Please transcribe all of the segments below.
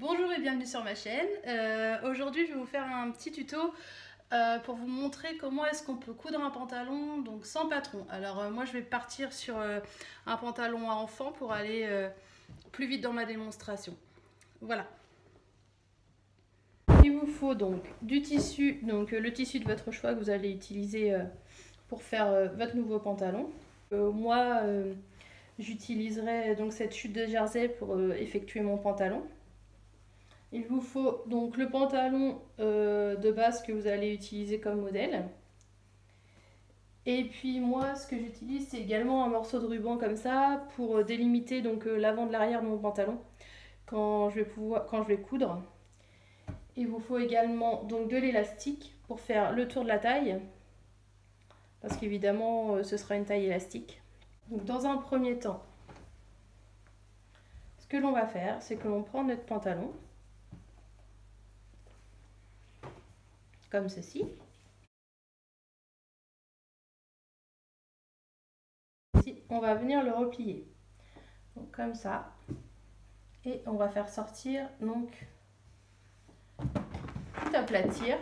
Bonjour et bienvenue sur ma chaîne. Aujourd'hui je vais vous faire un petit tuto pour vous montrer comment est-ce qu'on peut coudre un pantalon donc sans patron. Alors moi je vais partir sur un pantalon à enfant pour aller plus vite dans ma démonstration. Voilà. Il vous faut donc du tissu, donc le tissu de votre choix que vous allez utiliser pour faire votre nouveau pantalon. Moi j'utiliserai donc cette chute de jersey pour effectuer mon pantalon. Il vous faut donc le pantalon de base que vous allez utiliser comme modèle. Et puis moi ce que j'utilise c'est également un morceau de ruban comme ça pour délimiter donc l'avant de l'arrière de mon pantalon quand je vais coudre. Il vous faut également donc de l'élastique pour faire le tour de la taille parce qu'évidemment ce sera une taille élastique. Donc dans un premier temps, ce que l'on va faire c'est que l'on prend notre pantalon comme ceci. On va venir le replier donc comme ça et on va faire sortir donc tout aplatir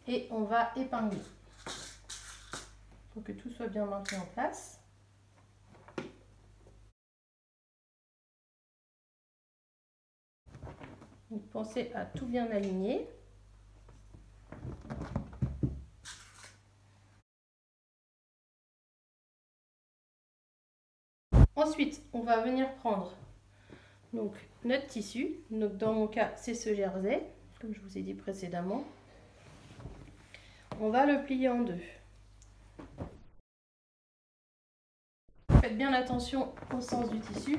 et on va épingler pour que tout soit bien maintenu en place. Donc pensez à tout bien aligner. Ensuite, on va venir prendre donc notre tissu. Donc dans mon cas, c'est ce jersey, comme je vous ai dit précédemment. On va le plier en deux. Faites bien attention au sens du tissu.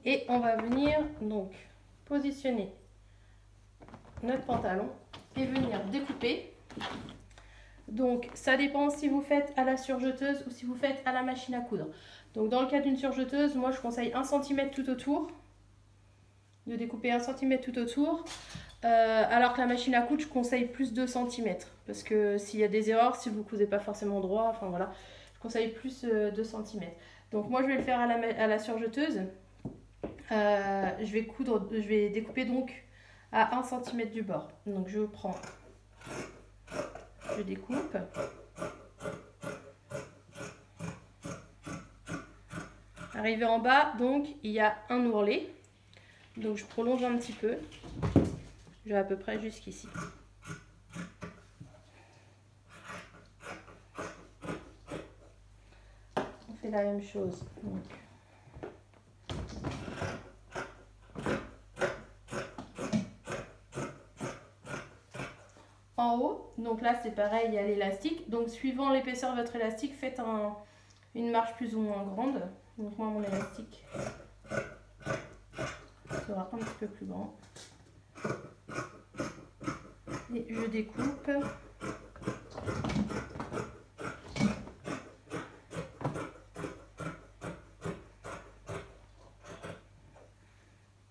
Et on va venir donc positionner notre pantalon et venir découper. Donc ça dépend si vous faites à la surjeteuse ou si vous faites à la machine à coudre. Donc dans le cas d'une surjeteuse, moi je conseille 1 cm tout autour, de découper 1 cm tout autour, alors que la machine à coudre je conseille plus 2 cm, parce que s'il y a des erreurs, si vous ne cousez pas forcément droit, enfin voilà, je conseille plus 2 cm. Donc moi je vais le faire à la surjeteuse, je vais découper donc à 1 cm du bord. Donc je prends, je découpe. Arrivé en bas, donc il y a un ourlet. Donc je prolonge un petit peu. Je vais à peu près jusqu'ici. On fait la même chose. Donc. En haut, donc là c'est pareil, il y a l'élastique. Donc suivant l'épaisseur de votre élastique, faites une marge plus ou moins grande. Donc moi mon élastique sera un petit peu plus grand. Et je découpe.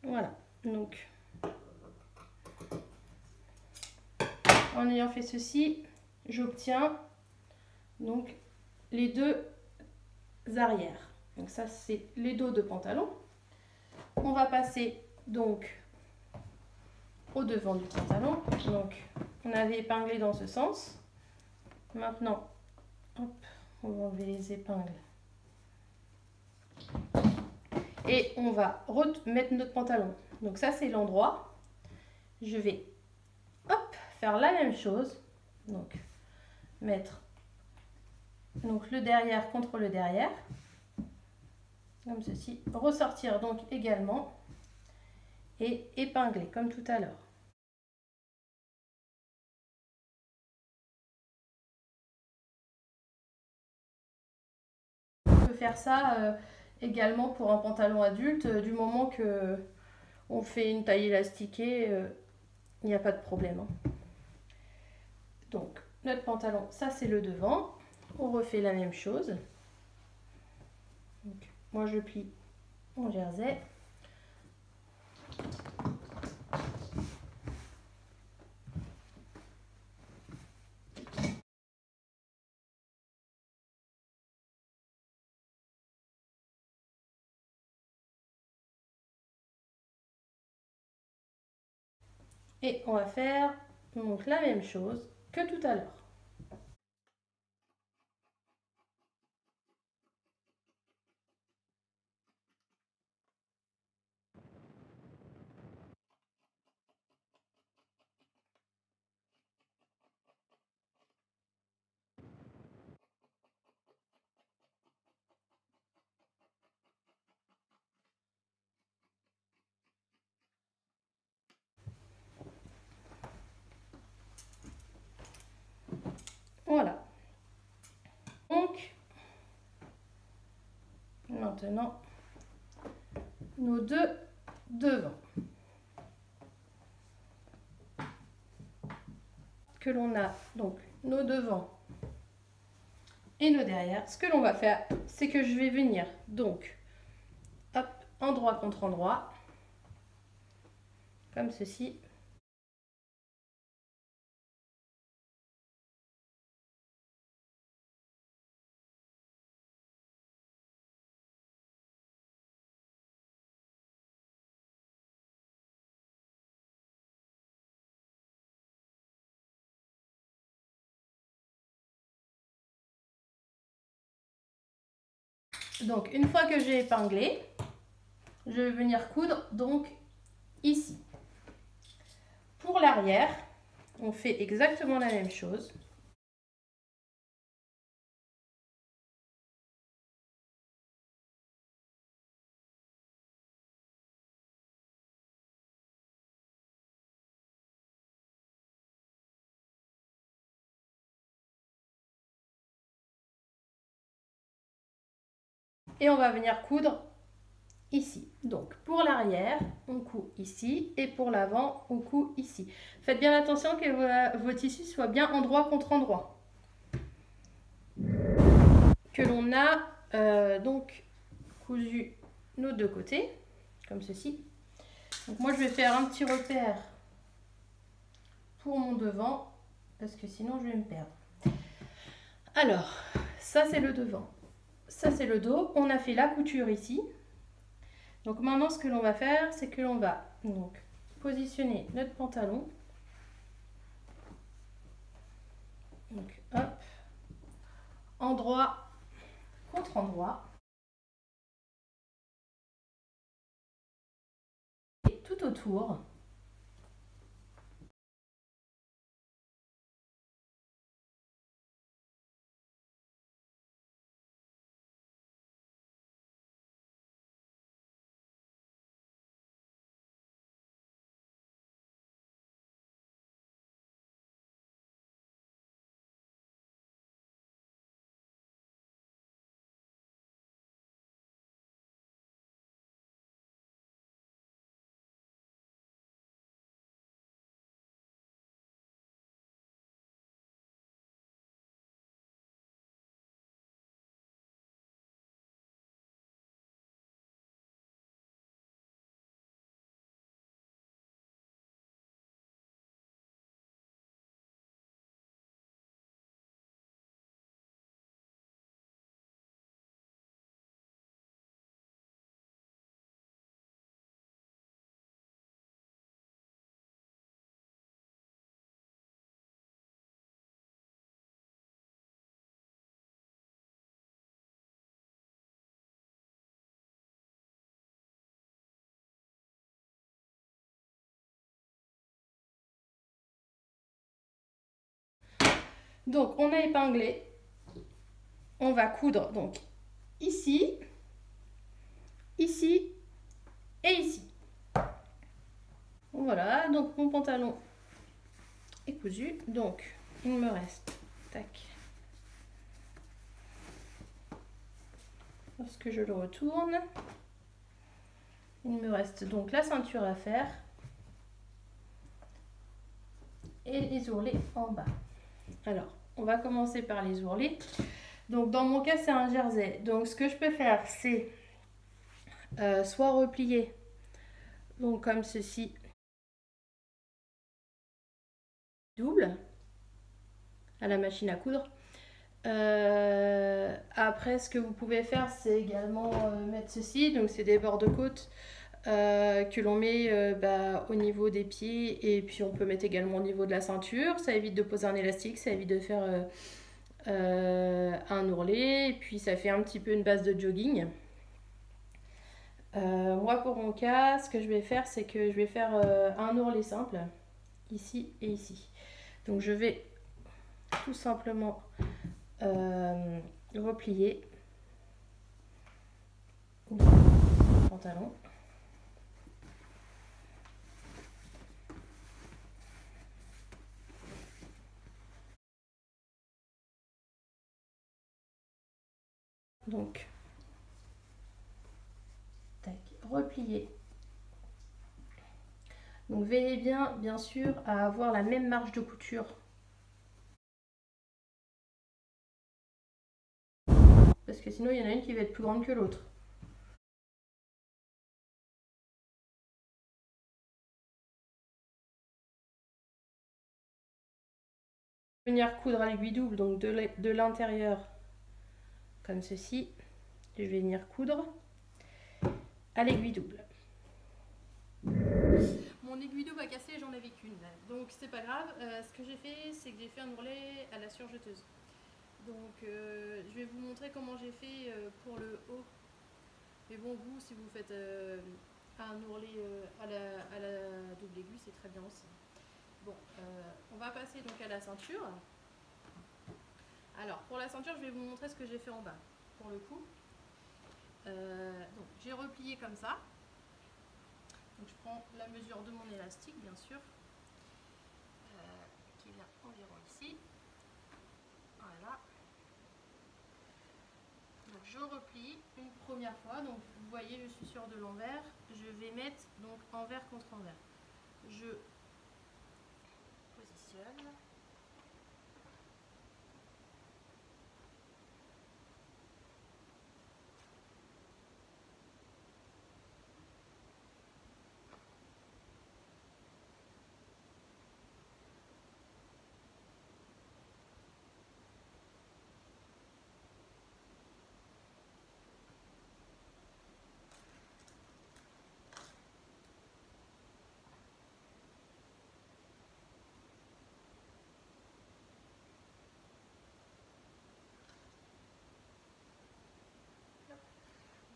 Voilà, donc en ayant fait ceci, j'obtiens donc les deux arrières. Donc ça c'est les dos de pantalon. On va passer donc au devant du pantalon. Donc on avait épinglé dans ce sens. Maintenant, hop, on va enlever les épingles. Et on va mettre notre pantalon. Donc ça c'est l'endroit. Je vais hop, faire la même chose. Donc mettre donc le derrière contre le derrière. Comme ceci. Ressortir donc également. Et épingler comme tout à l'heure. On peut faire ça également pour un pantalon adulte, du moment que on fait une taille élastiquée, il n'y a pas de problème. Donc notre pantalon, ça c'est le devant. On refait la même chose. Donc, moi je plie mon jersey. Et on va faire donc la même chose que tout à l'heure. Voilà. Donc, maintenant, nos deux devants que l'on a, donc nos devants et nos derrière. Ce que l'on va faire, c'est que je vais venir donc, hop, endroit contre endroit, comme ceci. Donc, une fois que j'ai épinglé, je vais venir coudre donc ici. Pour l'arrière, on fait exactement la même chose. Et on va venir coudre ici. Donc pour l'arrière, on coud ici et pour l'avant, on coud ici. Faites bien attention que vos tissus soient bien endroit contre endroit. Que l'on a donc cousu nos deux côtés, comme ceci. Donc moi je vais faire un petit repère pour mon devant, parce que sinon je vais me perdre. Alors, ça c'est le devant. Ça c'est le dos. On a fait la couture ici. Donc maintenant ce que l'on va faire, c'est que l'on va donc positionner notre pantalon. Donc hop, endroit contre endroit. Et tout autour. Donc on a épinglé. On va coudre donc ici, ici et ici. Voilà, donc mon pantalon est cousu. Donc il me reste, tac, lorsque je le retourne, il me reste donc la ceinture à faire et les ourlets en bas. Alors, on va commencer par les ourlets. Donc dans mon cas c'est un jersey, donc ce que je peux faire c'est soit replier donc comme ceci, double à la machine à coudre. Après ce que vous pouvez faire c'est également mettre ceci, donc c'est des bords de côte que l'on met au niveau des pieds et puis on peut mettre également au niveau de la ceinture. Ça évite de poser un élastique, ça évite de faire un ourlet et puis ça fait un petit peu une base de jogging. Moi pour mon cas, ce que je vais faire, c'est que je vais faire un ourlet simple, ici et ici. Donc je vais tout simplement replier le pantalon. Donc, tac, replier. Donc veillez bien sûr à avoir la même marge de couture. Parce que sinon il y en a une qui va être plus grande que l'autre. Venir coudre à l'aiguille double, donc de l'intérieur comme ceci. Je vais venir coudre à l'aiguille double. Mon aiguille double a cassé, j'en avais qu'une. Donc c'est pas grave. Ce que j'ai fait, c'est que j'ai fait un ourlet à la surjeteuse. Donc je vais vous montrer comment j'ai fait pour le haut. Mais bon, vous, si vous faites un ourlet à la double aiguille, c'est très bien aussi. Bon, on va passer donc à la ceinture. Alors, pour la ceinture, je vais vous montrer ce que j'ai fait en bas. Pour le coup, donc j'ai replié comme ça. Donc je prends la mesure de mon élastique, bien sûr, qui vient environ ici. Voilà. Donc je replie une première fois. Donc vous voyez, je suis sur de l'envers. Je vais mettre donc envers contre envers. Je positionne.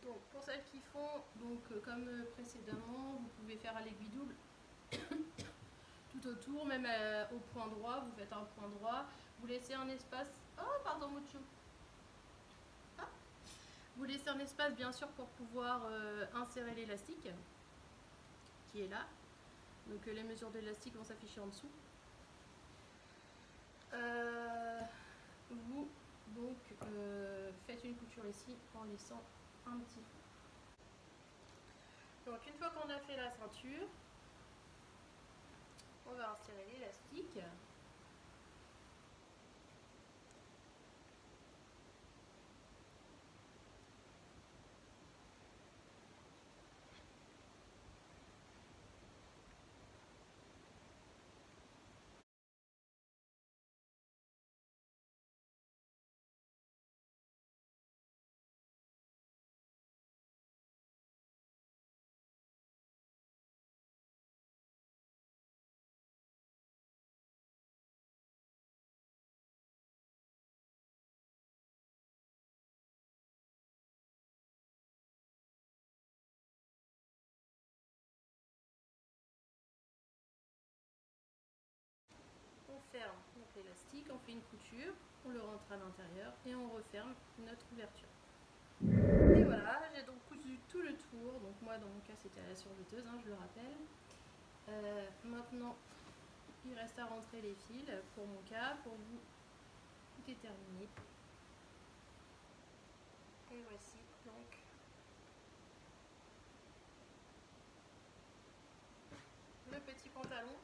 Donc pour celles qui font comme précédemment, vous pouvez faire à l'aiguille double tout autour, même au point droit, vous faites un point droit, vous laissez un espace. Oh pardon Mucho. Ah. Vous laissez un espace bien sûr pour pouvoir insérer l'élastique qui est là. Donc les mesures d'élastique vont s'afficher en dessous. Vous donc faites une couture ici en laissant un petit peu. Donc une fois qu'on a fait la ceinture, on va insérer l'élastique. On ferme l'élastique, on fait une couture, on le rentre à l'intérieur et on referme notre ouverture. Et voilà, j'ai donc cousu tout le tour. Donc moi dans mon cas c'était à la surjeteuse, je le rappelle. Maintenant il reste à rentrer les fils. Pour mon cas, pour vous, tout est terminé. Et voici donc le petit pantalon.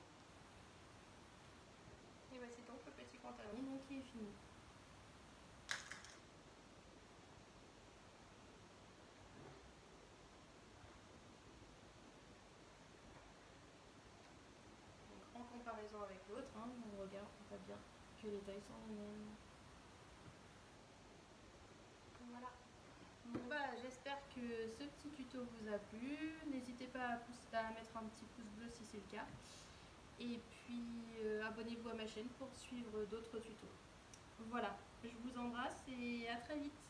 Et voici donc le petit pantalon donc, qui est fini. Donc, en comparaison avec l'autre, on regarde, on voit bien que les tailles sont les mêmes. Voilà. Bon j'espère que que ce petit tuto vous a plu. N'hésitez pas à mettre un petit pouce bleu si c'est le cas. Et puis abonnez-vous à ma chaîne pour suivre d'autres tutos. Voilà, je vous embrasse et à très vite.